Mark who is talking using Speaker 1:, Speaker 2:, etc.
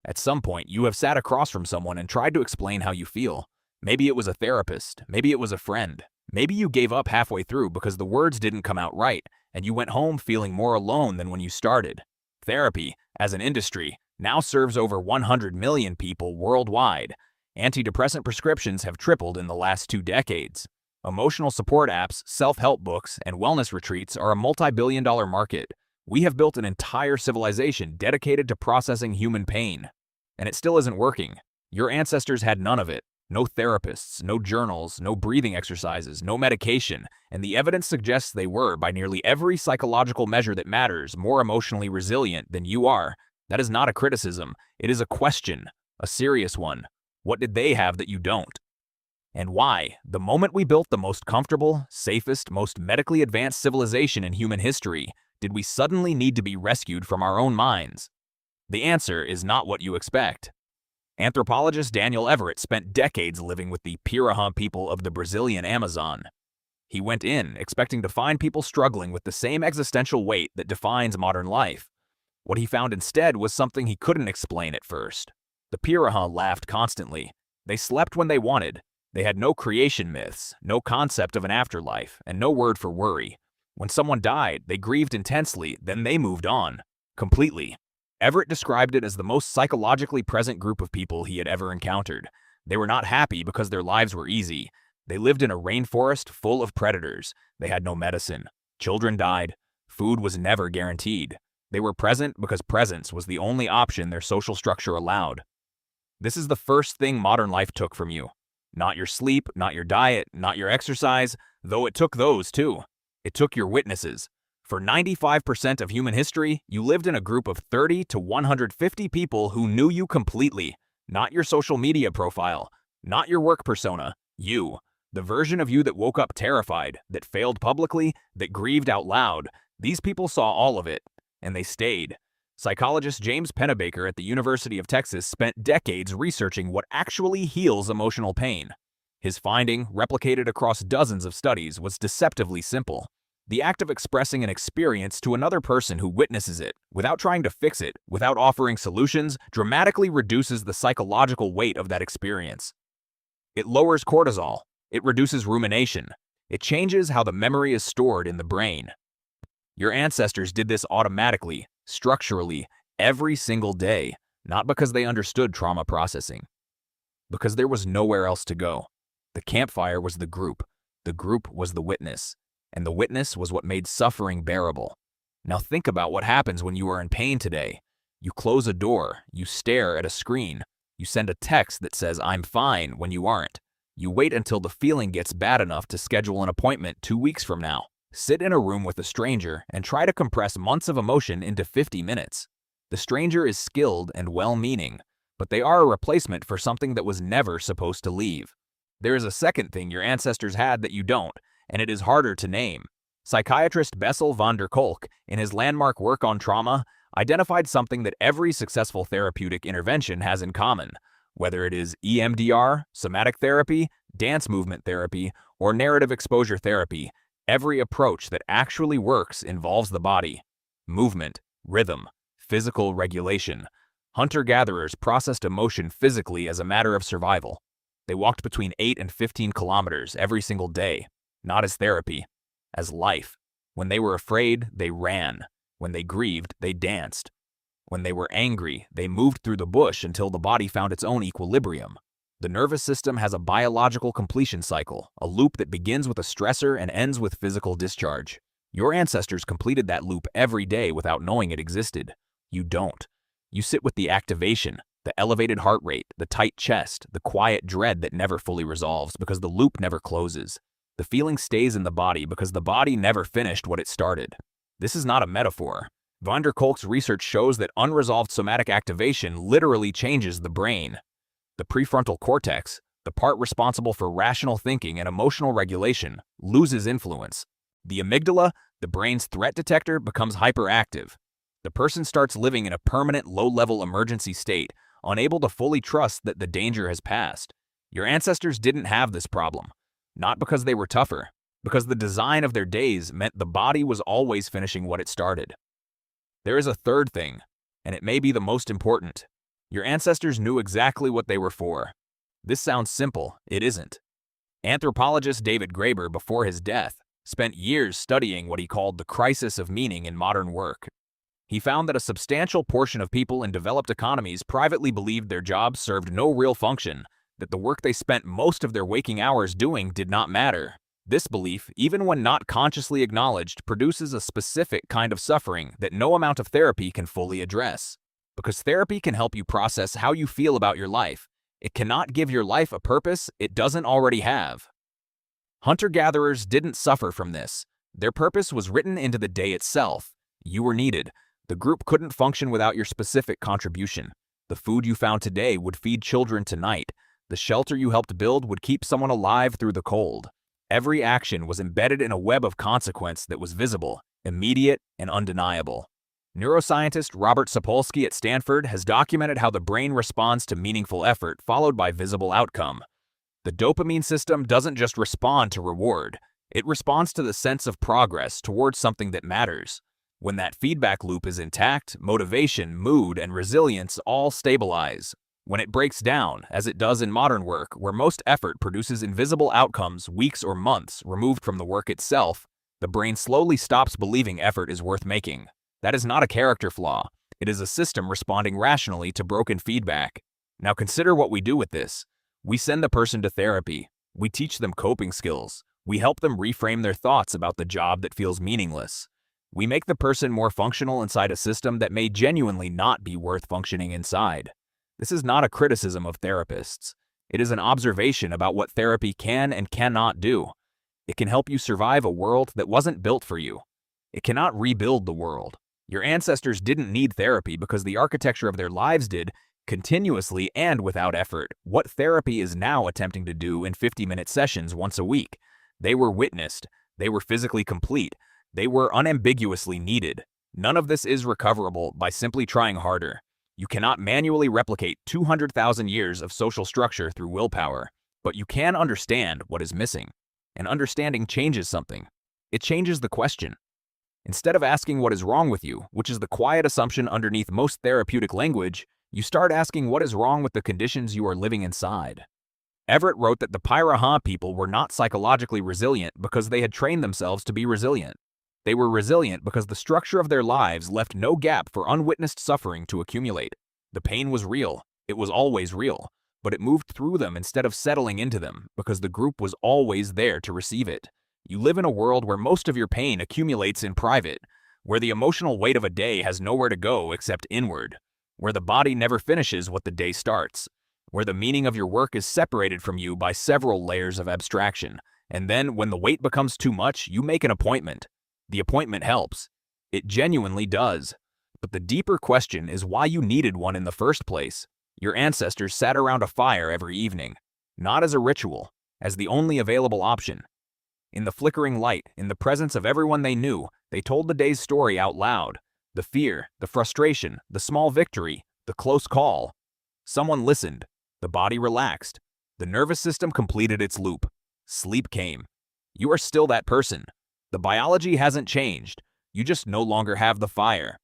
Speaker 1: At some point, you have sat across from someone and tried to explain how you feel. Maybe it was a therapist, maybe it was a friend. Maybe you gave up halfway through because the words didn't come out right, and you went home feeling more alone than when you started. Therapy, as an industry, now serves over 100 million people worldwide. Antidepressant prescriptions have tripled in the last 2 decades. Emotional support apps, self-help books, and wellness retreats are a multi-billion-dollar market. We have built an entire civilization dedicated to processing human pain. And it still isn't working. Your ancestors had none of it. No therapists, no journals, no breathing exercises, no medication, and the evidence suggests they were, by nearly every psychological measure that matters, more emotionally resilient than you are. That is not a criticism. It is a question, a serious one. What did they have that you don't? And why, the moment we built the most comfortable, safest, most medically advanced civilization in human history, did we suddenly need to be rescued from our own minds? The answer is not what you expect. Anthropologist Daniel Everett spent decades living with the pirahã people of the Brazilian Amazon. He went in, expecting to find people struggling with the same existential weight that defines modern life. What he found instead was something he couldn't explain at first. The pirahã laughed constantly. They slept when they wanted. They had no creation myths, no concept of an afterlife, and no word for worry. When someone died, they grieved intensely, then they moved on. Completely. Everett described it as the most psychologically present group of people he had ever encountered. They were not happy because their lives were easy. They lived in a rainforest full of predators. They had no medicine. Children died. Food was never guaranteed. They were present because presence was the only option their social structure allowed. This is the first thing modern life took from you. Not your sleep, not your diet, not your exercise, though it took those too. It took your witnesses. For 95% of human history, you lived in a group of 30 to 150 people who knew you completely. Not your social media profile, not your work persona, you. The version of you that woke up terrified, that failed publicly, that grieved out loud. These people saw all of it, and they stayed. Psychologist James Pennebaker at the University of Texas spent decades researching what actually heals emotional pain. His finding, replicated across dozens of studies, was deceptively simple. The act of expressing an experience to another person who witnesses it, without trying to fix it, without offering solutions, dramatically reduces the psychological weight of that experience. It lowers cortisol. It reduces rumination. It changes how the memory is stored in the brain. Your ancestors did this automatically, structurally, every single day, not because they understood trauma processing, because there was nowhere else to go. The campfire was the group was the witness, and the witness was what made suffering bearable. Now think about what happens when you are in pain today. You close a door, you stare at a screen, you send a text that says, "I'm fine," when you aren't. You wait until the feeling gets bad enough to schedule an appointment 2 weeks from now. Sit in a room with a stranger and try to compress months of emotion into 50 minutes. The stranger is skilled and well-meaning, but they are a replacement for something that was never supposed to leave. There is a second thing your ancestors had that you don't, and it is harder to name. Psychiatrist Bessel van der Kolk, in his landmark work on trauma, identified something that every successful therapeutic intervention has in common. Whether it is EMDR, somatic therapy, dance movement therapy, or narrative exposure therapy, every approach that actually works involves the body. Movement, rhythm, physical regulation. Hunter-gatherers processed emotion physically as a matter of survival. They walked between 8 and 15 kilometers every single day, not as therapy, as life. When they were afraid, they ran. When they grieved, they danced. When they were angry, they moved through the bush until the body found its own equilibrium. The nervous system has a biological completion cycle, a loop that begins with a stressor and ends with physical discharge. Your ancestors completed that loop every day without knowing it existed. You don't. You sit with the activation, the elevated heart rate, the tight chest, the quiet dread that never fully resolves because the loop never closes. The feeling stays in the body because the body never finished what it started. This is not a metaphor. Van der Kolk's research shows that unresolved somatic activation literally changes the brain. The prefrontal cortex, the part responsible for rational thinking and emotional regulation, loses influence. The amygdala, the brain's threat detector, becomes hyperactive. The person starts living in a permanent low-level emergency state, unable to fully trust that the danger has passed. Your ancestors didn't have this problem, not because they were tougher, because the design of their days meant the body was always finishing what it started. There is a third thing, and it may be the most important. Your ancestors knew exactly what they were for. This sounds simple. It isn't. Anthropologist David Graeber, before his death, spent years studying what he called the crisis of meaning in modern work. He found that a substantial portion of people in developed economies privately believed their jobs served no real function, that the work they spent most of their waking hours doing did not matter. This belief, even when not consciously acknowledged, produces a specific kind of suffering that no amount of therapy can fully address. Because therapy can help you process how you feel about your life, it cannot give your life a purpose it doesn't already have. Hunter-gatherers didn't suffer from this. Their purpose was written into the day itself. You were needed. The group couldn't function without your specific contribution. The food you found today would feed children tonight. The shelter you helped build would keep someone alive through the cold. Every action was embedded in a web of consequence that was visible, immediate, and undeniable. Neuroscientist Robert Sapolsky at Stanford has documented how the brain responds to meaningful effort followed by visible outcome. The dopamine system doesn't just respond to reward. It responds to the sense of progress towards something that matters. When that feedback loop is intact, motivation, mood, and resilience all stabilize. When it breaks down, as it does in modern work, where most effort produces invisible outcomes weeks or months removed from the work itself, the brain slowly stops believing effort is worth making. That is not a character flaw. It is a system responding rationally to broken feedback. Now consider what we do with this. We send the person to therapy. We teach them coping skills. We help them reframe their thoughts about the job that feels meaningless. We make the person more functional inside a system that may genuinely not be worth functioning inside. This is not a criticism of therapists. It is an observation about what therapy can and cannot do. It can help you survive a world that wasn't built for you. It cannot rebuild the world. Your ancestors didn't need therapy because the architecture of their lives did, continuously and without effort, what therapy is now attempting to do in 50-minute sessions once a week. They were witnessed. They were physically complete. They were unambiguously needed. None of this is recoverable by simply trying harder. You cannot manually replicate 200,000 years of social structure through willpower, but you can understand what is missing. And understanding changes something. It changes the question. Instead of asking what is wrong with you, which is the quiet assumption underneath most therapeutic language, you start asking what is wrong with the conditions you are living inside. Everett wrote that the pirahã people were not psychologically resilient because they had trained themselves to be resilient. They were resilient because the structure of their lives left no gap for unwitnessed suffering to accumulate. The pain was real. It was always real. But it moved through them instead of settling into them because the group was always there to receive it. You live in a world where most of your pain accumulates in private, where the emotional weight of a day has nowhere to go except inward, where the body never finishes what the day starts, where the meaning of your work is separated from you by several layers of abstraction, and then when the weight becomes too much, you make an appointment. The appointment helps. It genuinely does. But the deeper question is why you needed one in the first place. Your ancestors sat around a fire every evening, not as a ritual, as the only available option. In the flickering light, in the presence of everyone they knew, they told the day's story out loud. The fear, the frustration, the small victory, the close call. Someone listened. The body relaxed. The nervous system completed its loop. Sleep came. You are still that person. The biology hasn't changed. You just no longer have the fire.